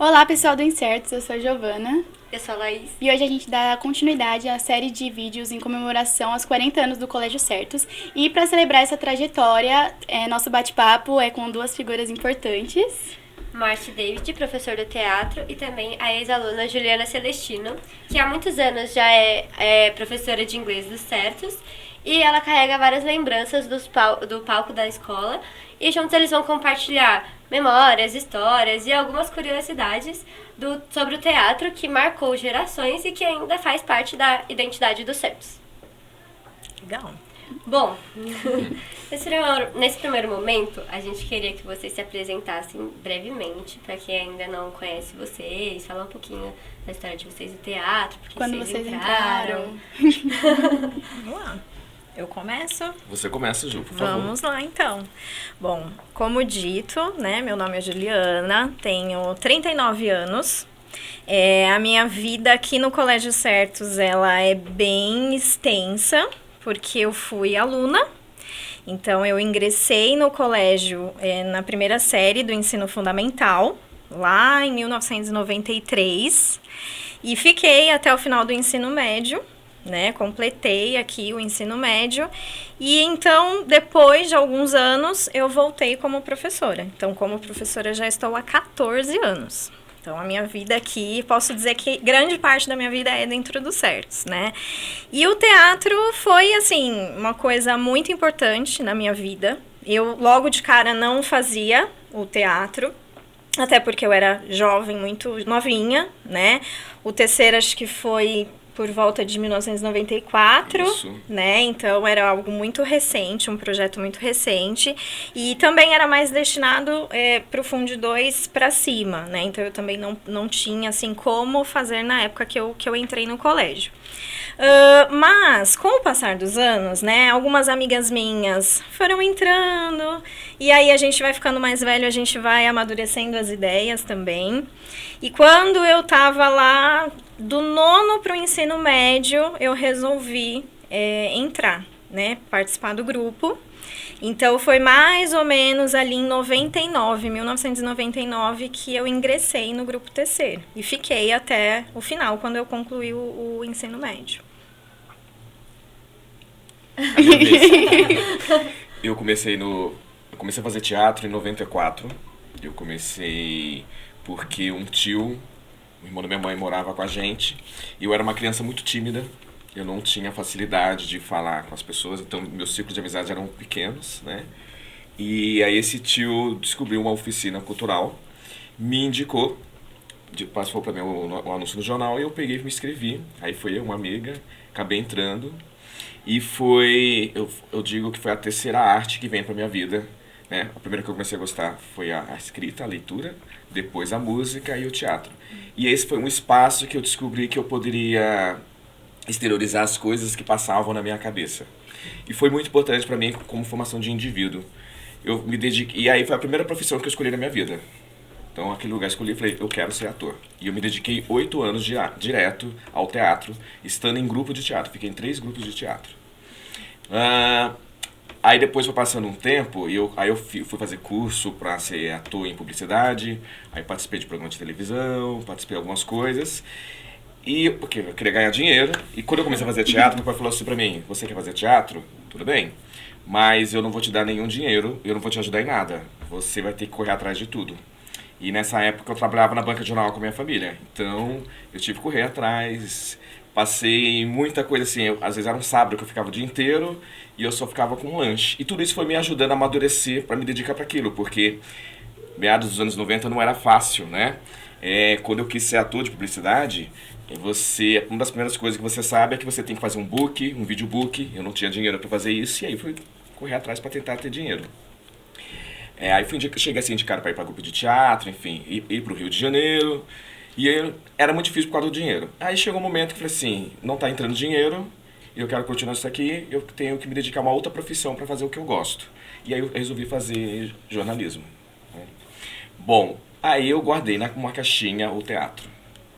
Olá, pessoal do Incertos, eu sou a Giovana. Eu sou a Laís. E hoje a gente dá continuidade à série de vídeos em comemoração aos 40 anos do Colégio Certos. E para celebrar essa trajetória, nosso bate-papo é com duas figuras importantes. Marty David, professor do teatro, e também a ex-aluna Juliana Celestino, que há muitos anos já é professora de inglês dos Certos, e ela carrega várias lembranças do palco da escola, e juntos eles vão compartilhar memórias, histórias e algumas curiosidades sobre o teatro que marcou gerações e que ainda faz parte da identidade dos Certos. Legal. Bom, nesse primeiro momento, a gente queria que vocês se apresentassem brevemente, para quem ainda não conhece vocês, falar um pouquinho da história de vocês do teatro, porque Quando vocês entraram. Vamos lá. Eu começo? Você começa, Ju, por favor. Vamos lá, então. Bom, como dito, né, meu nome é Juliana, tenho 39 anos. A minha vida aqui no Colégio Certos, ela é bem extensa, porque eu fui aluna. Então, eu ingressei no colégio na primeira série do ensino fundamental, lá em 1993, e fiquei até o final do ensino médio, né? Completei aqui o ensino médio, e então, depois de alguns anos, eu voltei como professora. Então, como professora, já estou há 14 anos. Então, a minha vida aqui, posso dizer que grande parte da minha vida é dentro do Certos, né? E o teatro foi, assim, uma coisa muito importante na minha vida. Eu, logo de cara, não fazia o teatro, até porque eu era jovem, muito novinha, né? O terceiro, acho que foi por volta de 1994, Isso. né? Então, era algo muito recente, um projeto muito recente. E também era mais destinado para o Fundo 2 para cima, né? Então, eu também não tinha, assim, como fazer na época que eu entrei no colégio. Mas, com o passar dos anos, né? Algumas amigas minhas foram entrando. E aí, a gente vai ficando mais velho, a gente vai amadurecendo as ideias também. E quando eu tava lá, do nono para o ensino médio, eu resolvi entrar, né? Participar do grupo. Então, foi mais ou menos ali em 1999, que eu ingressei no grupo terceiro. E fiquei até o final, quando eu concluí o ensino médio. A minha vez. Eu comecei a fazer teatro em 94. Eu comecei porque um tio, o irmão da minha mãe, morava com a gente. E eu era uma criança muito tímida. Eu não tinha facilidade de falar com as pessoas, então meus ciclos de amizade eram pequenos, né? E aí esse tio descobriu uma oficina cultural, me indicou, passou para mim o anúncio no jornal, e eu peguei e me inscrevi. Aí foi uma amiga, acabei entrando. E eu digo que foi a terceira arte que vem pra minha vida, né? A primeira que eu comecei a gostar foi a escrita, a leitura, depois a música e o teatro. E esse foi um espaço que eu descobri que eu poderia exteriorizar as coisas que passavam na minha cabeça. E foi muito importante pra mim como formação de indivíduo. Eu me dediquei, e aí foi a primeira profissão que eu escolhi na minha vida. Então, aquele lugar escolhi e falei, eu quero ser ator. E eu me dediquei 8 anos direto ao teatro, estando em grupo de teatro. Fiquei em 3 grupos de teatro. Aí depois foi passando um tempo, aí eu fui fazer curso para ser ator em publicidade. Aí participei de programa de televisão, participei de algumas coisas. E porque eu queria ganhar dinheiro. E quando eu comecei a fazer teatro, meu pai falou assim pra mim, você quer fazer teatro? Tudo bem. Mas eu não vou te dar nenhum dinheiro, eu não vou te ajudar em nada. Você vai ter que correr atrás de tudo. E nessa época eu trabalhava na banca de jornal com a minha família. Então eu tive que correr atrás. Passei muita coisa assim. Às vezes era um sábado que eu ficava o dia inteiro e eu só ficava com um lanche. E tudo isso foi me ajudando a amadurecer para me dedicar para aquilo. Porque meados dos anos 90 não era fácil, né? Quando eu quis ser ator de publicidade, uma das primeiras coisas que você sabe é que você tem que fazer um book, um videobook. Eu não tinha dinheiro para fazer isso e aí fui correr atrás para tentar ter dinheiro. Aí foi um dia que eu cheguei a ser indicado para ir para grupo de teatro, enfim, ir para o Rio de Janeiro. E aí, era muito difícil por causa do dinheiro. Aí chegou um momento que eu falei assim, não está entrando dinheiro, eu quero continuar isso aqui, eu tenho que me dedicar a uma outra profissão para fazer o que eu gosto. E aí eu resolvi fazer jornalismo, né? Bom, aí eu guardei numa caixinha o teatro.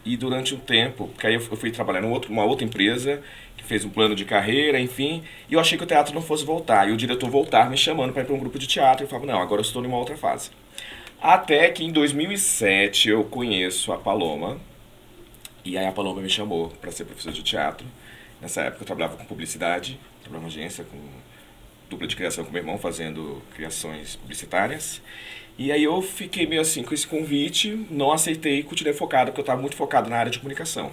E durante um tempo, porque aí eu fui trabalhar numa outra empresa, que fez um plano de carreira, enfim, e eu achei que o teatro não fosse voltar. E o diretor voltar me chamando para ir para um grupo de teatro, eu falava, não, agora eu estou numa outra fase. Até que em 2007 eu conheço a Paloma, e aí a Paloma me chamou para ser professor de teatro. Nessa época eu trabalhava com publicidade, trabalhava em agência com dupla de criação com meu irmão, fazendo criações publicitárias. E aí eu fiquei meio assim com esse convite, não aceitei e continuei focado, porque eu estava muito focado na área de comunicação.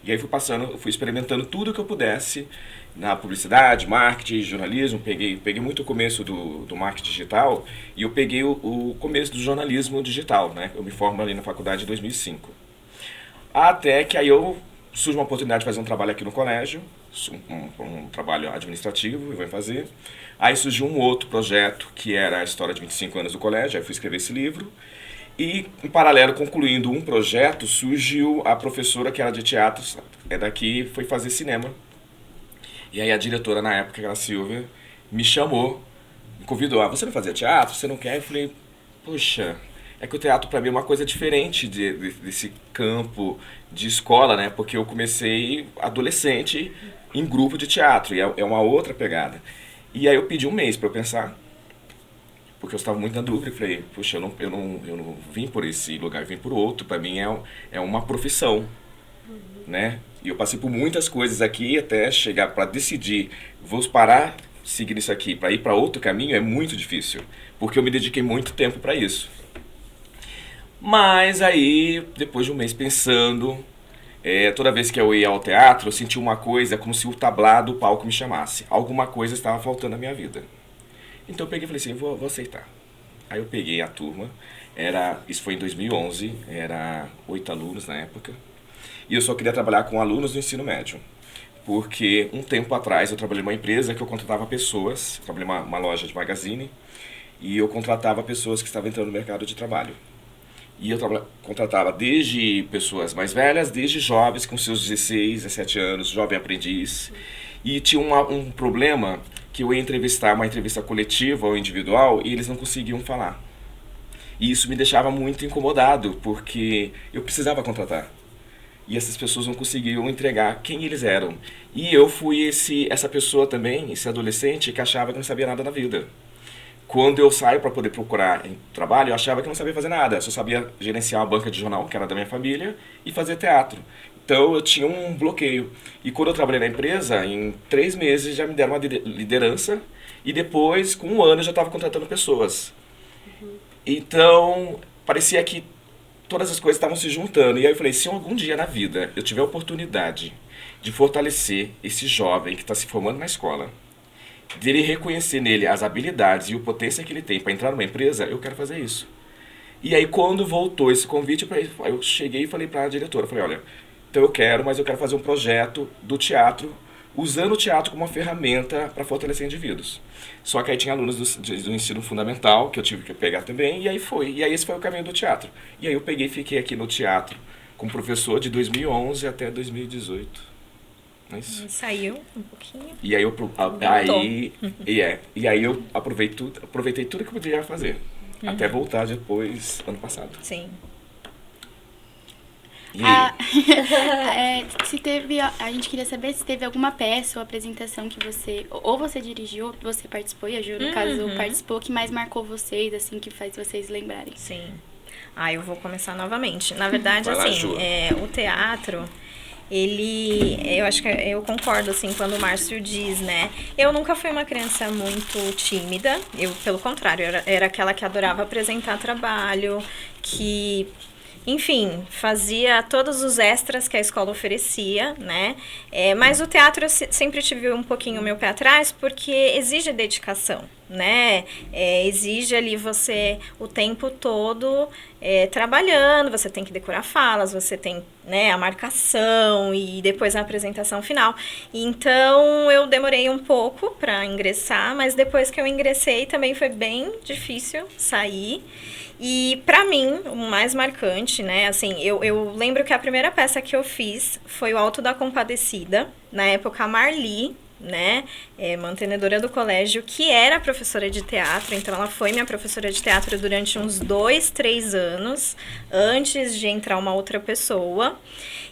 E aí fui experimentando tudo que eu pudesse na publicidade, marketing, jornalismo. Peguei muito o começo do marketing digital e eu peguei o começo do jornalismo digital, né? Eu me formo ali na faculdade em 2005. Até que aí surge uma oportunidade de fazer um trabalho aqui no colégio, um trabalho administrativo, eu vou fazer. Aí surgiu um outro projeto, que era a história de 25 anos do colégio, aí fui escrever esse livro. E, em paralelo, concluindo um projeto, surgiu a professora que era de teatro, daqui, foi fazer cinema. E aí a diretora, na época, que era a Silvia, me chamou, me convidou, você não fazia teatro? Você não quer? Eu falei, poxa, é que o teatro para mim é uma coisa diferente desse campo de escola, né? Porque eu comecei adolescente em grupo de teatro, e é uma outra pegada. E aí eu pedi um mês para eu pensar, porque eu estava muito na dúvida, e falei, poxa, eu não vim por esse lugar, eu vim por outro, para mim é uma profissão, né? E eu passei por muitas coisas aqui até chegar para decidir, vou parar, seguir isso aqui, para ir para outro caminho é muito difícil, porque eu me dediquei muito tempo para isso. Mas aí, depois de um mês pensando, toda vez que eu ia ao teatro, eu sentia uma coisa como se o tablado, o palco me chamasse. Alguma coisa estava faltando na minha vida. Então eu peguei e falei assim, vou aceitar. Aí eu peguei a turma, isso foi em 2011, era 8 alunos na época. E eu só queria trabalhar com alunos do ensino médio. Porque um tempo atrás eu trabalhei numa empresa que eu contratava pessoas, trabalhei numa loja de magazine, e eu contratava pessoas que estavam entrando no mercado de trabalho. E eu contratava desde pessoas mais velhas, desde jovens com seus 16, 17 anos, jovem aprendiz. E tinha um problema que eu ia entrevistar, uma entrevista coletiva ou individual, e eles não conseguiam falar. E isso me deixava muito incomodado, porque eu precisava contratar. E essas pessoas não conseguiam entregar quem eles eram. E eu fui essa pessoa também, esse adolescente que achava que não sabia nada na vida. Quando eu saio para poder procurar trabalho, eu achava que não sabia fazer nada. Eu só sabia gerenciar uma banca de jornal, que era da minha família, e fazer teatro. Então eu tinha um bloqueio. E quando eu trabalhei na empresa, em 3 meses já me deram uma liderança. E depois, com 1 ano, eu já estava contratando pessoas. Então, parecia que todas as coisas estavam se juntando. E aí eu falei, se algum dia na vida eu tiver a oportunidade de fortalecer esse jovem que está se formando na escola, dele reconhecer nele as habilidades e a potência que ele tem para entrar numa empresa, eu quero fazer isso. E aí quando voltou esse convite, eu cheguei e falei para a diretora, falei, olha, então mas eu quero fazer um projeto do teatro, usando o teatro como uma ferramenta para fortalecer indivíduos. Só que aí tinha alunos do ensino fundamental, que eu tive que pegar também, e aí esse foi o caminho do teatro. E aí eu peguei e fiquei aqui no teatro como professor de 2011 até 2018. Saiu um pouquinho. E aí eu aproveitei tudo que eu podia fazer. Até voltar depois, ano passado. Sim. E aí? A gente queria saber se teve alguma peça ou apresentação que você dirigiu, ou você participou, e a Ju, no caso, participou, que mais marcou vocês, assim, que faz vocês lembrarem. Sim. Eu vou começar novamente. Na verdade, o teatro, eu acho que eu concordo, assim, quando o Márcio diz, né? Eu nunca fui uma criança muito tímida. Eu, pelo contrário, era aquela que adorava apresentar trabalho, que, enfim, fazia todos os extras que a escola oferecia, né? Mas o teatro eu sempre tive um pouquinho o meu pé atrás, porque exige dedicação, né? Exige ali você o tempo todo trabalhando, você tem que decorar falas, você tem, né, a marcação e depois a apresentação final. Então eu demorei um pouco para ingressar, mas depois que eu ingressei também foi bem difícil sair. E pra mim, o mais marcante, né, assim, eu lembro que a primeira peça que eu fiz foi o Alto da Compadecida, na época a Marli, né, mantenedora do colégio, que era professora de teatro, então ela foi minha professora de teatro durante uns 2, 3 anos, antes de entrar uma outra pessoa.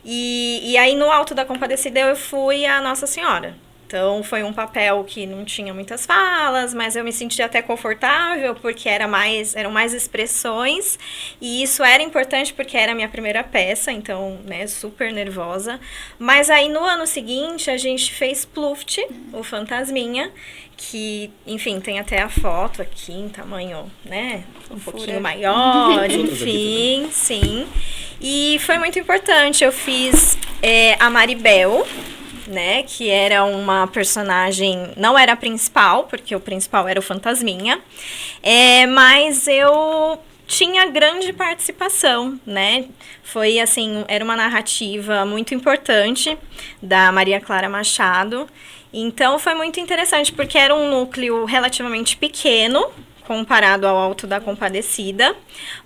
E aí no Alto da Compadecida eu fui a Nossa Senhora, Então, foi um papel que não tinha muitas falas, mas eu me sentia até confortável, porque eram mais expressões. E isso era importante porque era a minha primeira peça, então, né, super nervosa. Mas aí, no ano seguinte, a gente fez Pluft, o Fantasminha, que, enfim, tem até a foto aqui em tamanho, né, um pouquinho maior, enfim, sim. E foi muito importante. Eu fiz a Maribel, né, que era uma personagem, não era a principal, porque o principal era o Fantasminha, mas eu tinha grande participação, né, foi assim, era uma narrativa muito importante da Maria Clara Machado, então foi muito interessante, porque era um núcleo relativamente pequeno, comparado ao Alto da Compadecida,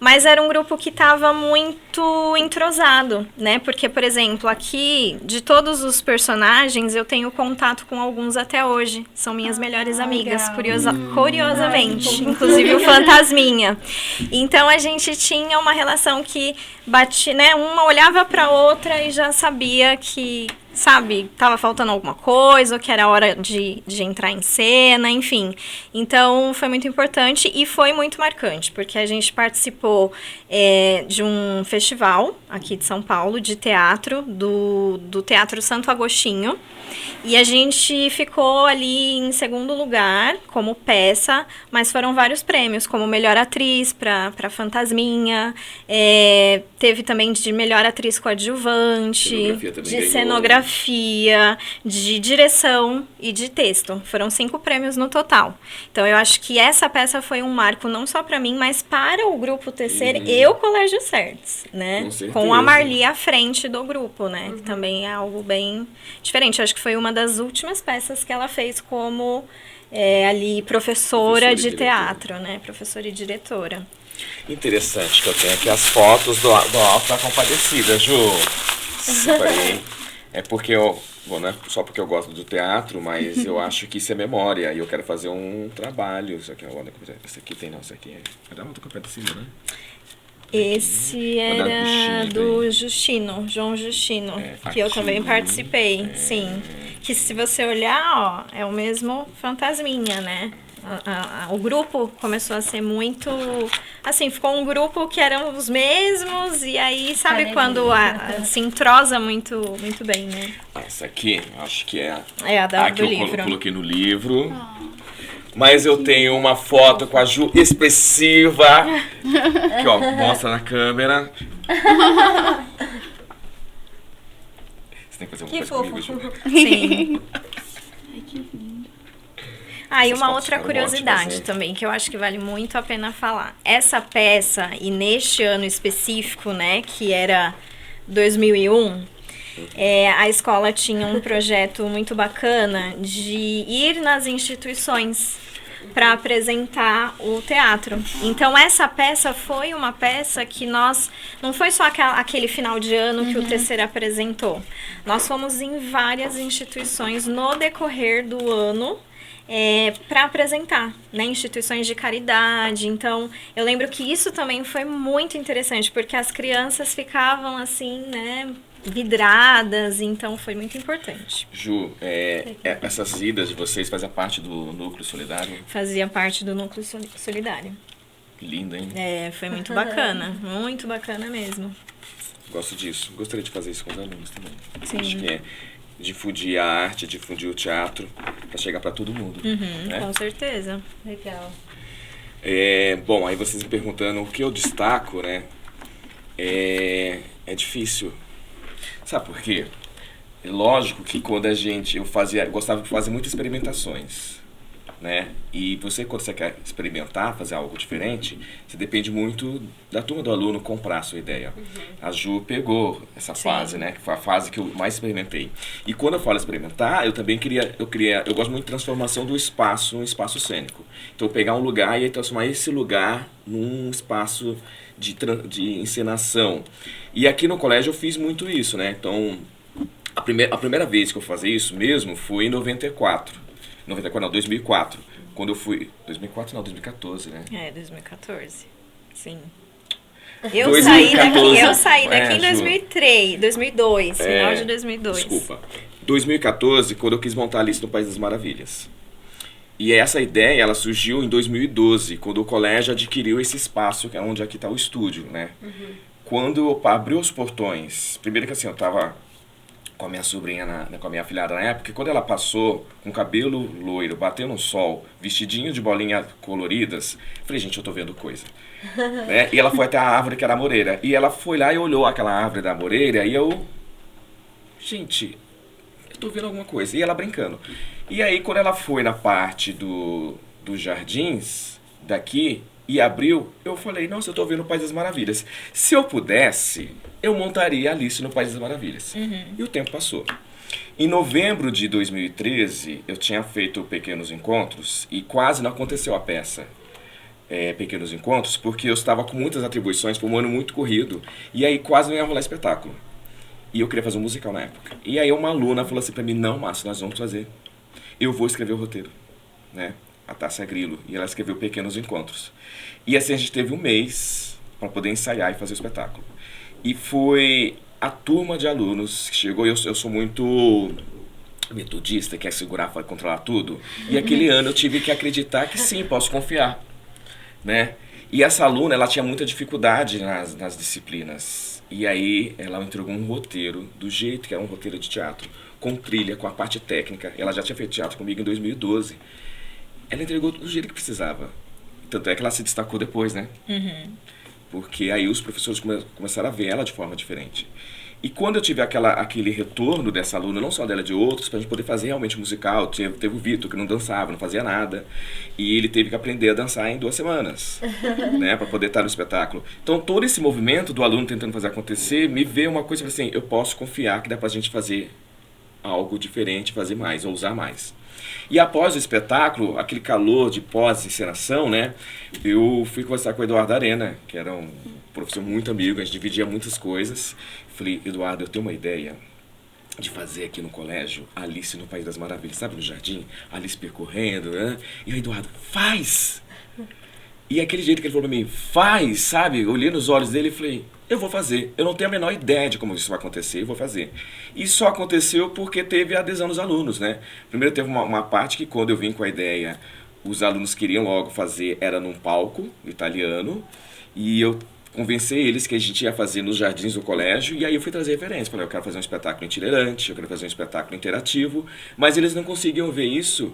mas era um grupo que estava muito entrosado, né? Porque, por exemplo, aqui, de todos os personagens, eu tenho contato com alguns até hoje. São minhas melhores amigas, curiosamente. Inclusive o Fantasminha. Então, a gente tinha uma relação que batia, né? Uma olhava para outra e já sabia que, sabe, tava faltando alguma coisa, ou que era hora de entrar em cena, enfim. Então, foi muito importante e foi muito marcante, porque a gente participou de um festival aqui de São Paulo, de teatro, do Teatro Santo Agostinho, e a gente ficou ali em segundo lugar, como peça, mas foram vários prêmios, como melhor atriz para Fantasminha, teve também de melhor atriz coadjuvante, de cenografia, de direção e de texto. Foram 5 prêmios no total. Então, eu acho que essa peça foi um marco não só para mim, mas para o grupo Tecer e o Colégio Certes, né? Com a Marli à frente do grupo, né? Que também é algo bem diferente. Eu acho que foi uma das últimas peças que ela fez como ali professora de teatro, né? Professora e diretora. Interessante que eu tenho aqui as fotos do Alto da Compadecida, Ju. Separei. É porque bom, não é só porque eu gosto do teatro, mas eu acho que isso é memória e eu quero fazer um trabalho. Isso aqui esse aqui tem, não, isso aqui é da Alta Compadecida, né? Esse era do Justino, João Justino, que eu também participei, sim. Que se você olhar, ó, é o mesmo Fantasminha, né? O grupo começou a ser muito... Assim, ficou um grupo que eram os mesmos, e aí, sabe quando se entrosa muito, muito bem, né? Essa aqui, acho que é a do livro. Que eu coloquei no livro. Mas eu tenho uma foto com a Ju expressiva, que ó, mostra na câmera. Você tem que fazer uma coisa comigo, Ju. Sim. E uma outra curiosidade também, que eu acho que vale muito a pena falar. Essa peça, e neste ano específico, né, que era 2001, a escola tinha um projeto muito bacana de ir nas instituições para apresentar o teatro. Então, essa peça foi uma peça que não foi só aquele final de ano que o Tecer apresentou. Nós fomos em várias instituições no decorrer do ano, para apresentar, né, instituições de caridade. Então, eu lembro que isso também foi muito interessante, porque as crianças ficavam assim, né, vidradas, então foi muito importante. Ju, essas idas de vocês fazem parte do Núcleo Solidário? Fazia parte do Núcleo Solidário. Linda, hein? Foi muito bacana, muito bacana mesmo. Gosto disso, gostaria de fazer isso com os alunos também. Sim. Acho que difundir a arte, difundir o teatro, para chegar para todo mundo. Né? Com certeza. Legal. Bom, aí vocês me perguntando o que eu destaco, né? É difícil. Sabe por quê? É lógico que quando eu gostava de fazer muitas experimentações, né? E quando você quer experimentar, fazer algo diferente, você depende muito da turma do aluno comprar a sua ideia. A Ju pegou essa fase, né? Que foi a fase que eu mais experimentei. E quando eu falo experimentar, eu também eu gosto muito de transformação do espaço, um espaço cênico. Então, pegar um lugar e transformar esse lugar num espaço de encenação. E aqui no colégio eu fiz muito isso, né? Então, a primeira vez que eu fazia isso mesmo foi em 2004. Quando eu fui... 2004 não, 2014, né? 2014. Sim. Eu saí daqui em 2002, final de 2002. Desculpa. 2014, quando eu quis montar a Alice no País das Maravilhas. E essa ideia, ela surgiu em 2012, quando o colégio adquiriu esse espaço, que é onde aqui está o estúdio, né? Quando eu abri os portões, primeiro que assim, eu estava com a minha sobrinha, com a minha afilhada na época, e quando ela passou com cabelo loiro, batendo no sol, vestidinho de bolinha coloridas, eu falei, gente, eu tô vendo coisa. Né? E ela foi até a árvore que era a moreira. E ela foi lá e olhou aquela árvore da moreira, e eu... Gente, eu tô vendo alguma coisa. E ela brincando. E aí, quando ela foi na parte dos jardins daqui e abriu, eu falei, nossa, eu tô vendo o País das Maravilhas. Se eu pudesse, eu montaria Alice no País das Maravilhas. E o tempo passou. Em novembro de 2013, eu tinha feito Pequenos Encontros e quase não aconteceu a peça. Pequenos Encontros, porque eu estava com muitas atribuições, foi um ano muito corrido, e aí quase não ia rolar espetáculo. E eu queria fazer um musical na época. E aí uma aluna falou assim pra mim, não, Márcio, nós vamos fazer. Eu vou escrever o roteiro, né? A Tássia Grilo. E ela escreveu Pequenos Encontros. E assim a gente teve um mês para poder ensaiar e fazer o espetáculo. E foi a turma de alunos que chegou, eu sou muito metodista, quer segurar, controlar tudo. E aquele ano eu tive que acreditar que sim, posso confiar, né? E essa aluna, ela tinha muita dificuldade nas disciplinas. E aí ela entregou um roteiro, do jeito que era um roteiro de teatro, com trilha, com a parte técnica. Ela já tinha feito teatro comigo em 2012. Ela entregou do jeito que precisava. Tanto é que ela se destacou depois, né? Porque aí os professores começaram a ver ela de forma diferente. E quando eu tive aquele retorno dessa aluna, não só dela, de outros, pra gente poder fazer realmente musical, teve o Vitor, que não dançava, não fazia nada, e ele teve que aprender a dançar em 2 semanas, né, pra poder estar no espetáculo. Então, todo esse movimento do aluno tentando fazer acontecer, me veio uma coisa assim, eu posso confiar que dá pra gente fazer algo diferente, fazer mais, ou usar mais. E após o espetáculo, aquele calor de pós-encenação, né, eu fui conversar com o Eduardo Arena, que era um professor muito amigo, a gente dividia muitas coisas. Falei, Eduardo, eu tenho uma ideia de fazer aqui no colégio Alice no País das Maravilhas, sabe, no jardim? Alice percorrendo, né? E o Eduardo, faz! E aquele jeito que ele falou pra mim, faz, sabe? Eu olhei nos olhos dele e falei, eu vou fazer. Eu não tenho a menor ideia de como isso vai acontecer, eu vou fazer. E só aconteceu porque teve a adesão dos alunos, né? Primeiro teve uma parte que quando eu vim com a ideia, os alunos queriam logo fazer, era num palco italiano, e eu convencer eles que a gente ia fazer nos jardins do colégio, e aí eu fui trazer referência. Falei, eu quero fazer um espetáculo itinerante, eu quero fazer um espetáculo interativo, mas eles não conseguiam ver isso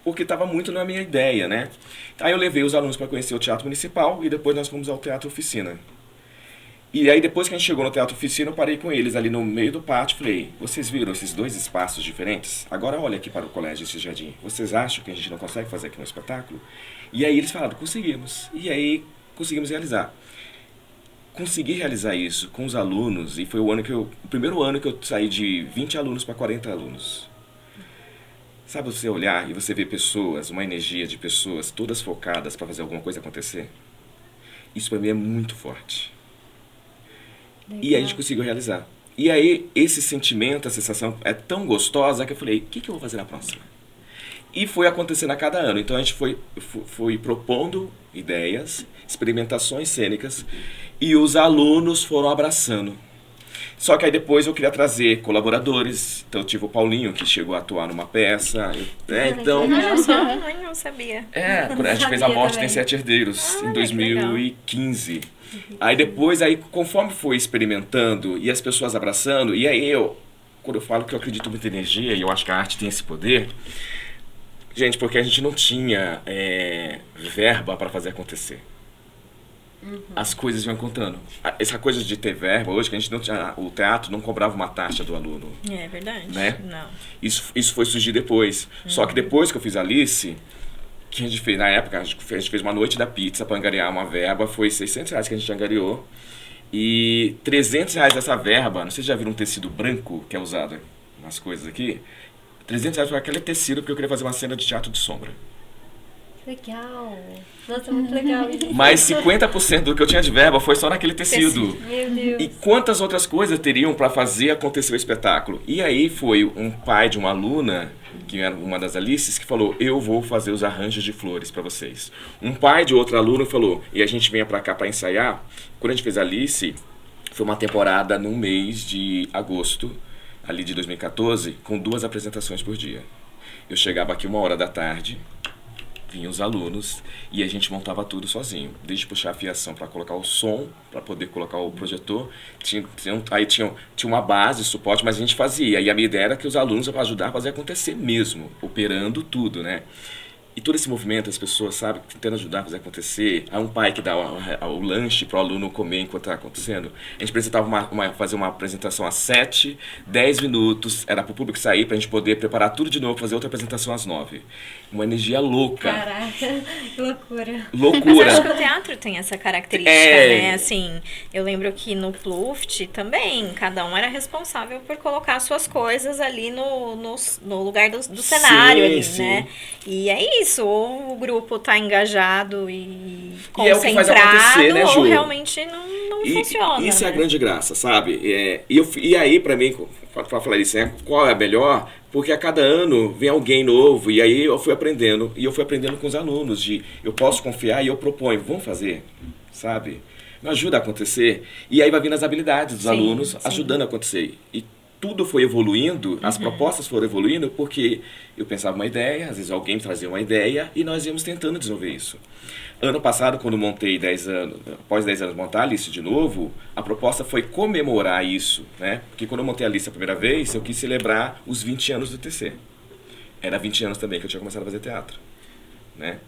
porque estava muito na minha ideia, né? Aí eu levei os alunos para conhecer o Teatro Municipal e depois nós fomos ao Teatro Oficina. E aí depois que a gente chegou no Teatro Oficina, eu parei com eles ali no meio do pátio e falei, vocês viram esses 2 espaços diferentes? Agora olha aqui para o colégio, esse jardim. Vocês acham que a gente não consegue fazer aqui um espetáculo? E aí eles falaram, conseguimos. E aí conseguimos realizar. Consegui realizar isso com os alunos e foi o primeiro ano que eu saí de 20 alunos para 40 alunos. Sabe você olhar e você ver pessoas, uma energia de pessoas todas focadas para fazer alguma coisa acontecer? Isso para mim é muito forte. Legal. E aí a gente conseguiu realizar. E aí esse sentimento, a sensação é tão gostosa que eu falei, o que eu vou fazer na próxima? E foi acontecendo a cada ano. Então a gente foi propondo ideias, experimentações cênicas, e os alunos foram abraçando. Só que aí depois eu queria trazer colaboradores. Então eu tive o Paulinho, que chegou a atuar numa peça. Então... Eu não sabia. A gente fez A Morte Tem 7 Herdeiros, em 2015. Aí depois, conforme foi experimentando e as pessoas abraçando, e aí quando eu falo que eu acredito muito em energia, e eu acho que a arte tem esse poder... Gente, porque a gente não tinha verba para fazer acontecer. As coisas iam contando. Essa coisa de ter verba, hoje que a gente não tinha, o teatro não cobrava uma taxa do aluno. É verdade. Né? Não. Isso foi surgir depois. Só que depois que eu fiz Alice, que a gente fez, na época, a gente fez uma noite da pizza para angariar uma verba, foi R$600 que a gente angariou. E R$300 dessa verba, não sei se já viram um tecido branco que é usado nas coisas aqui, R$300 foi aquele tecido porque eu queria fazer uma cena de teatro de sombra. Legal. Nossa, muito legal isso. Mas 50% do que eu tinha de verba foi só naquele tecido. Meu Deus. E quantas outras coisas teriam para fazer acontecer o espetáculo? E aí foi um pai de uma aluna, que era uma das Alices, que falou, eu vou fazer os arranjos de flores para vocês. Um pai de outro aluno falou, e a gente vinha para cá para ensaiar. Quando a gente fez Alice, foi uma temporada no mês de agosto, ali de 2014, com 2 apresentações por dia. Eu chegava aqui 1h da tarde, vinham os alunos e a gente montava tudo sozinho, desde puxar a fiação para colocar o som, para poder colocar o projetor. Aí tinha uma base, suporte, mas a gente fazia. E a minha ideia era que os alunos iam ajudar a fazer acontecer mesmo, operando tudo, né? E todo esse movimento, as pessoas, sabe, tentando ajudar a fazer acontecer. Há um pai que dá o lanche para o aluno comer enquanto está acontecendo. A gente precisava fazer uma apresentação às 7, 10 minutos, era para o público sair, para a gente poder preparar tudo de novo, fazer outra apresentação às 9. Uma energia louca. Caraca, que loucura. Mas eu acho que o teatro tem essa característica, né? Assim, eu lembro que no Pluft também, cada um era responsável por colocar suas coisas ali no lugar do cenário ali, sim. né? E é isso, ou o grupo tá engajado e E é o que faz concentrado, acontecer, né, Ju? ou realmente não funciona, Isso é a né? grande graça, sabe? E aí, pra mim, pra falar isso, qual é a melhor? Porque a cada ano vem alguém novo, e aí eu fui aprendendo, e eu fui aprendendo com os alunos, eu posso confiar e eu proponho, vamos fazer, sabe? Me ajuda a acontecer, e aí vai vindo as habilidades dos alunos ajudando a acontecer. E tudo foi evoluindo, as propostas foram evoluindo, porque eu pensava uma ideia, às vezes alguém trazia uma ideia, e nós íamos tentando desenvolver isso. Ano passado, quando montei 10 anos, após 10 anos montar a Alice de novo, a proposta foi comemorar isso, né? Porque quando eu montei a Alice a primeira vez, eu quis celebrar os 20 anos do TC. Era 20 anos também que eu tinha começado a fazer teatro, né?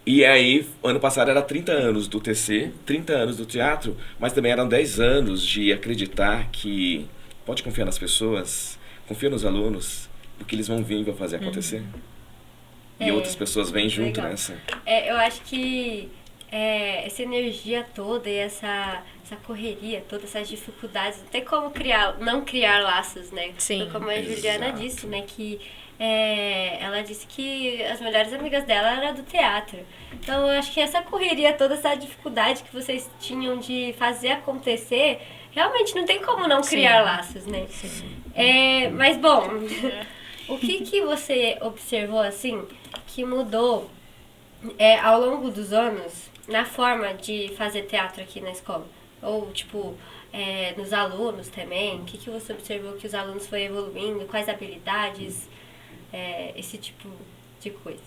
E aí, ano passado era 30 anos do TC, 30 anos do teatro, mas também eram 10 anos de acreditar que pode confiar nas pessoas, confia nos alunos, porque eles vão vir e vão fazer acontecer. E outras pessoas vêm junto legal. nessa. Eu acho que essa energia toda e essa correria, todas essas dificuldades, não tem como não criar laços, né? Sim. Como a Juliana Exato. disse, né? Que ela disse que as melhores amigas dela eram do teatro. Então eu acho que essa correria toda, essa dificuldade que vocês tinham de fazer acontecer, realmente não tem como não criar laços, né? Mas bom, o que você observou assim que mudou ao longo dos anos na forma de fazer teatro aqui na escola? Ou tipo, nos alunos também? O que você observou que os alunos foram evoluindo? Quais habilidades? Esse tipo de coisa.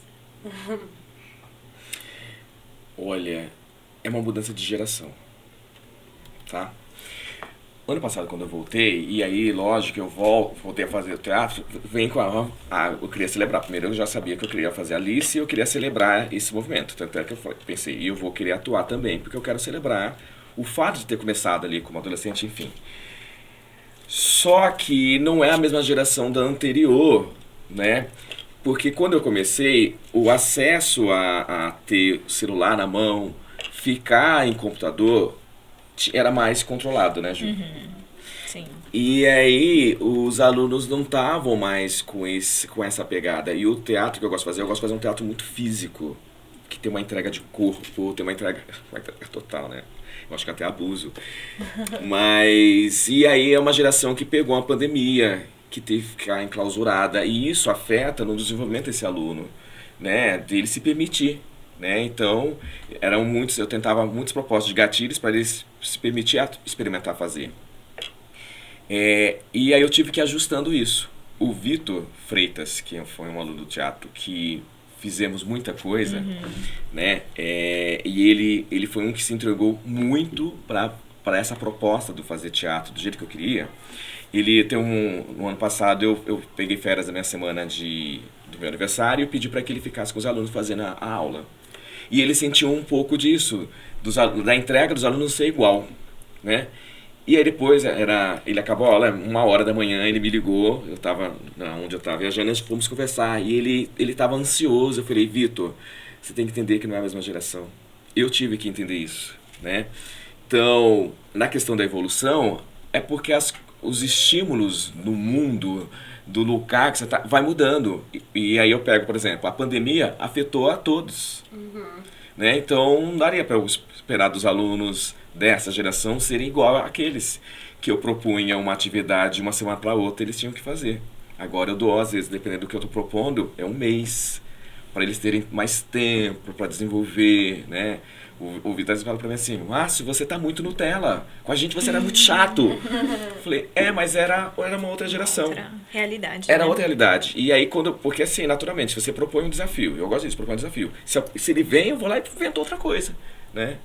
Olha, é uma mudança de geração, tá? Ano passado, quando eu voltei, e aí, lógico, eu voltei a fazer o teatro, vem com eu queria celebrar. Primeiro, eu já sabia que eu queria fazer Alice e eu queria celebrar esse movimento. Tanto é que eu pensei, eu vou querer atuar também, porque eu quero celebrar o fato de ter começado ali como adolescente, enfim. Só que não é a mesma geração da anterior, né? Porque quando eu comecei, o acesso a ter o celular na mão, ficar em computador, era mais controlado, né, Ju? Sim. E aí os alunos não estavam mais com essa pegada. E o teatro que eu gosto de fazer um teatro muito físico, que tem uma entrega de corpo, tem uma entrega total, né? Eu acho que até abuso. Mas, e aí é uma geração que pegou a pandemia, que teve que ficar enclausurada, e isso afeta no desenvolvimento desse aluno, né? Dele se permitir, né? Então, eu tentava muitos propósitos de gatilhos para eles se permitir experimentar fazer. E aí eu tive que ir ajustando isso. O Vitor Freitas, que foi um aluno do teatro que fizemos muita coisa, né? E ele foi um que se entregou muito para essa proposta do fazer teatro do jeito que eu queria. Ele tem no ano passado eu peguei férias da minha semana do meu aniversário e pedi para que ele ficasse com os alunos fazendo a aula. E ele sentiu um pouco disso, da entrega dos alunos ser igual, né? E aí depois, ele acabou a aula, 1h da manhã, ele me ligou, eu estava onde eu estava viajando, nós fomos conversar, e ele estava ansioso. Eu falei, Vitor, você tem que entender que não é a mesma geração. Eu tive que entender isso, né? Então, na questão da evolução, é porque os estímulos no mundo, do lugar que você está, vai mudando. E aí eu pego, por exemplo, a pandemia afetou a todos, né? Então, não daria para eu esperar dos alunos dessa geração serem igual àqueles que eu propunha uma atividade uma semana para outra, eles tinham que fazer. Agora eu dou, às vezes, dependendo do que eu estou propondo, é um mês, para eles terem mais tempo para desenvolver, né? O Vitor fala pra mim assim, Márcio, você tá muito Nutella. Com a gente você era muito chato. Eu falei, mas era uma outra geração. Outra realidade. Era né? outra realidade. E aí, porque assim, naturalmente, se você propõe um desafio, eu gosto disso, propõe um desafio. Se ele vem, eu vou lá e invento outra coisa, né?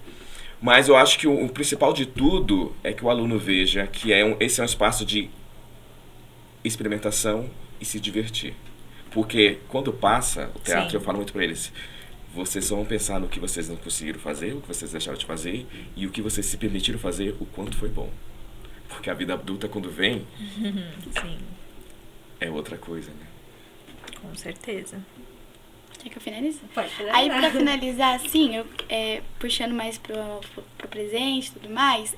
Mas eu acho que o principal de tudo é que o aluno veja que esse é um espaço de experimentação e se divertir. Porque quando passa o teatro, Sim. eu falo muito pra eles, vocês vão pensar no que vocês não conseguiram fazer, o que vocês deixaram de fazer e o que vocês se permitiram fazer, o quanto foi bom. Porque a vida adulta, quando vem, Sim, é outra coisa, né? com certeza. Quer que eu finalize? Pode finalizar. Aí, pra finalizar, assim, puxando mais pro presente e tudo mais,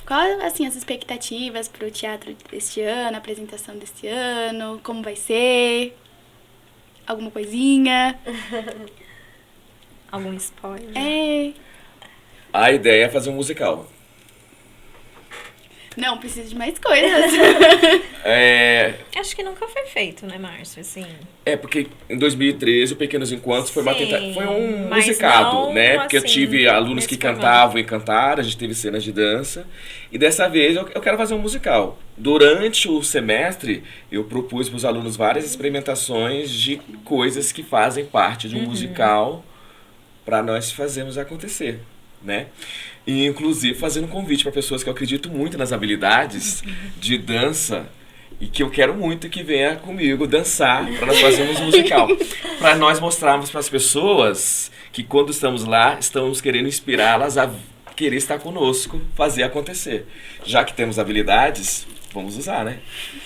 qual, assim, as expectativas pro teatro deste ano, a apresentação deste ano, como vai ser? Alguma coisinha? Algum spoiler? A ideia é fazer um musical. Não, preciso de mais coisas. Acho que nunca foi feito, né, Márcio? Assim, Porque em 2013 o Pequenos Encontros foi Sim, foi um mas musicado, não, né? Porque eu assim, tive alunos que nesse formato. cantavam e cantaram, a gente teve cenas de dança. E dessa vez eu quero fazer um musical. Durante o semestre, eu propus para os alunos várias experimentações de coisas que fazem parte de um musical para nós fazermos acontecer, né? E inclusive fazendo um convite para pessoas que eu acredito muito nas habilidades de dança e que eu quero muito que venha comigo dançar para nós fazermos um musical. Para nós mostrarmos para as pessoas que quando estamos lá, estamos querendo inspirá-las a querer estar conosco, fazer acontecer. Já que temos habilidades, vamos usar, né?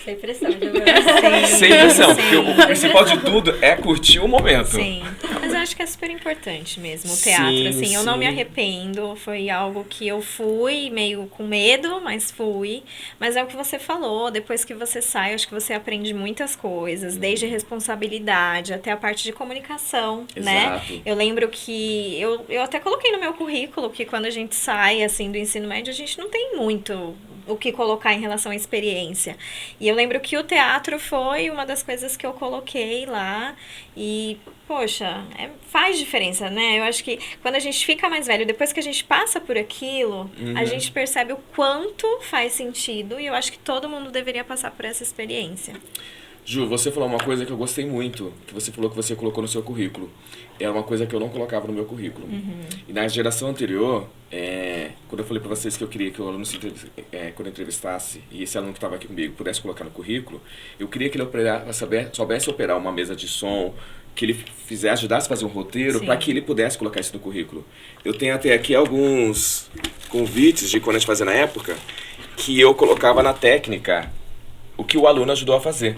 Sem pressão, de Sem pressão, sim. porque o principal de tudo é curtir o momento. Sim, mas eu acho que é super importante mesmo o teatro, Sim, assim, eu não me sim. arrependo, foi algo que eu fui meio com medo, mas fui, mas é o que você falou, depois que você sai, eu acho que você aprende muitas coisas, desde responsabilidade até a parte de comunicação, né? Exato. Eu lembro que eu até coloquei no meu currículo que quando a gente sai, assim, do ensino médio, a gente não tem muito o que colocar em relação à experiência. E eu lembro que o teatro foi uma das coisas que eu coloquei lá e, poxa, faz diferença, né? Eu acho que quando a gente fica mais velho, depois que a gente passa por aquilo, a gente percebe o quanto faz sentido e eu acho que todo mundo deveria passar por essa experiência. Ju, você falou uma coisa que eu gostei muito, que você falou que você colocou no seu currículo. É uma coisa que eu não colocava no meu currículo. E na geração anterior, quando eu falei para vocês que eu queria que o aluno, quando eu entrevistasse, e esse aluno que estava aqui comigo pudesse colocar no currículo, eu queria que ele soubesse operar uma mesa de som, que ele ajudasse a fazer um roteiro, Sim. para que ele pudesse colocar isso no currículo. Eu tenho até aqui alguns convites de quando a gente fazia na época, que eu colocava na técnica o que o aluno ajudou a fazer.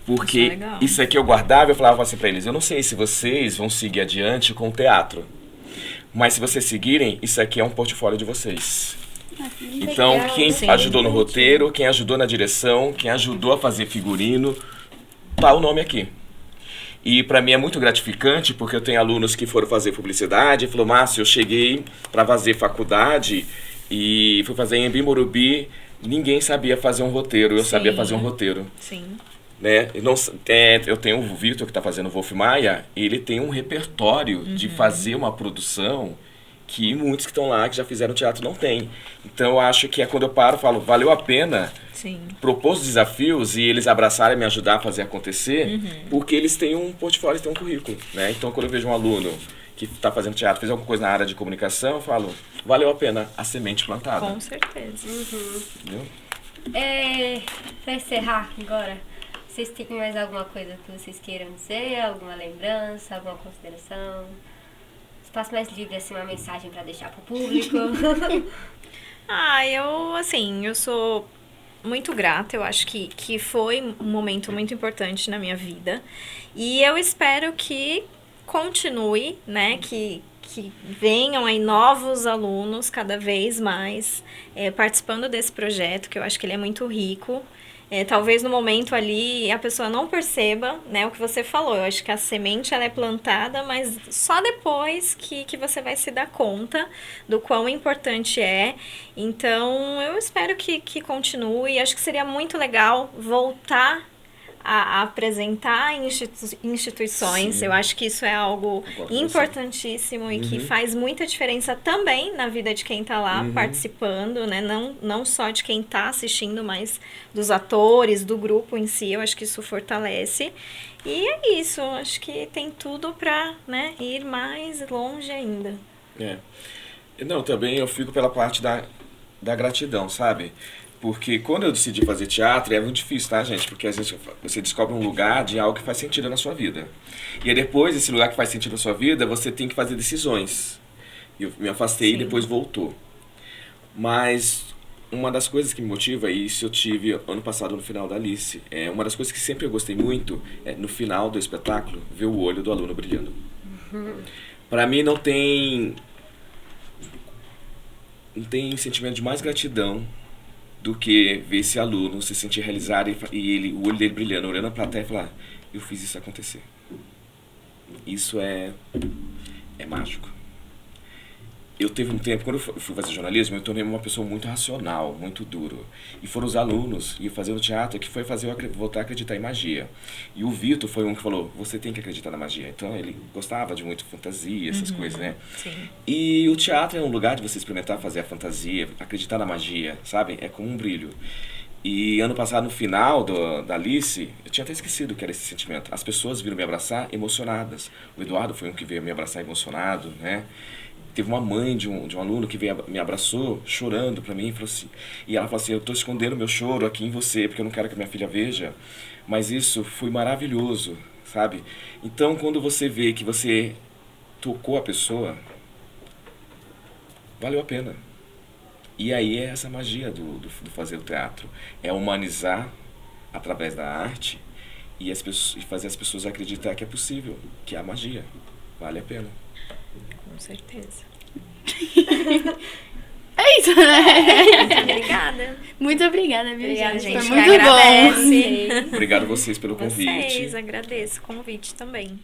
Porque Isso é legal. isso aqui eu guardava e eu falava assim pra eles, eu não sei se vocês vão seguir adiante com o teatro, mas se vocês seguirem, isso aqui é um portfólio de vocês. Então, legal. quem Sim. ajudou no roteiro, quem ajudou na direção, quem ajudou a fazer figurino, tá o nome aqui. E pra mim é muito gratificante, porque eu tenho alunos que foram fazer publicidade e falou, Márcio, eu cheguei pra fazer faculdade e fui fazer em Embi Morumbi, ninguém sabia fazer um roteiro, eu sabia Sim. fazer um roteiro. Sim. Né? Eu tenho o Vitor que está fazendo o Wolf Maia, ele tem um repertório de fazer uma produção que muitos que estão lá, que já fizeram teatro, não tem. Então eu acho que é quando eu paro e falo, valeu a pena Sim. propor os desafios e eles abraçarem e me ajudar a fazer acontecer, porque eles têm um portfólio, eles têm um currículo. Né? Então quando eu vejo um aluno que está fazendo teatro, fez alguma coisa na área de comunicação, eu falo, valeu a pena a semente plantada. Com certeza. Entendeu? Pra encerrar agora, vocês têm mais alguma coisa que vocês queiram dizer? Alguma lembrança, alguma consideração? Espaço mais livre, assim, uma mensagem pra deixar pro público. Eu sou muito grata, eu acho que foi um momento muito importante na minha vida. E eu espero que continue, né, que venham aí novos alunos cada vez mais participando desse projeto, que eu acho que ele é muito rico. Talvez no momento ali a pessoa não perceba, né, o que você falou. Eu acho que a semente ela é plantada, mas só depois que você vai se dar conta do quão importante é. Então, eu espero que continue. Acho que seria muito legal voltar a apresentar em instituições. Sim. Eu acho que isso é algo Concordo com você. importantíssimo e que faz muita diferença também na vida de quem está lá participando, né? Não só de quem está assistindo, mas dos atores, do grupo em si. Eu acho que isso fortalece. E é isso, eu acho que tem tudo para, né, ir mais longe ainda. Não, também eu fico pela parte da gratidão, sabe? Porque quando eu decidi fazer teatro, é muito difícil, tá, gente? Porque às vezes você descobre um lugar de algo que faz sentido na sua vida. E aí depois, esse lugar que faz sentido na sua vida, você tem que fazer decisões. Eu me afastei e depois voltou. Mas uma das coisas que me motiva, e isso eu tive ano passado no final da Alice, uma das coisas que sempre eu gostei muito, é no final do espetáculo, ver o olho do aluno brilhando. Pra mim não tem sentimento de mais gratidão do que ver esse aluno se sentir realizado e o olho dele brilhando, olhando a plateia e falar, eu fiz isso acontecer. Isso é mágico. Eu teve um tempo, quando eu fui fazer jornalismo, eu tornei uma pessoa muito racional, muito duro. E foram os alunos, e fazendo teatro, que foi fazer eu voltar a acreditar em magia. E o Vitor foi um que falou, você tem que acreditar na magia. Então ele gostava de muito fantasia, essas coisas, né? Sim. E o teatro é um lugar de você experimentar fazer a fantasia, acreditar na magia, sabe? É como um brilho. E ano passado, no final da Alice, eu tinha até esquecido que era esse sentimento. As pessoas viram me abraçar emocionadas. O Eduardo foi um que veio me abraçar emocionado, né? Teve uma mãe de um aluno que veio, me abraçou, chorando pra mim, e ela falou assim, eu tô escondendo meu choro aqui em você, porque eu não quero que minha filha veja, mas isso foi maravilhoso, sabe? Então, quando você vê que você tocou a pessoa, valeu a pena. E aí é essa magia do fazer o teatro, é humanizar através da arte e fazer as pessoas acreditar que é possível, que há magia, vale a pena. Com certeza. É isso, né? Obrigada. Muito obrigada, viu, Obrigada, gente? gente. Foi muito bom. Agradece. Obrigado a vocês pelo convite. Vocês, agradeço o convite também.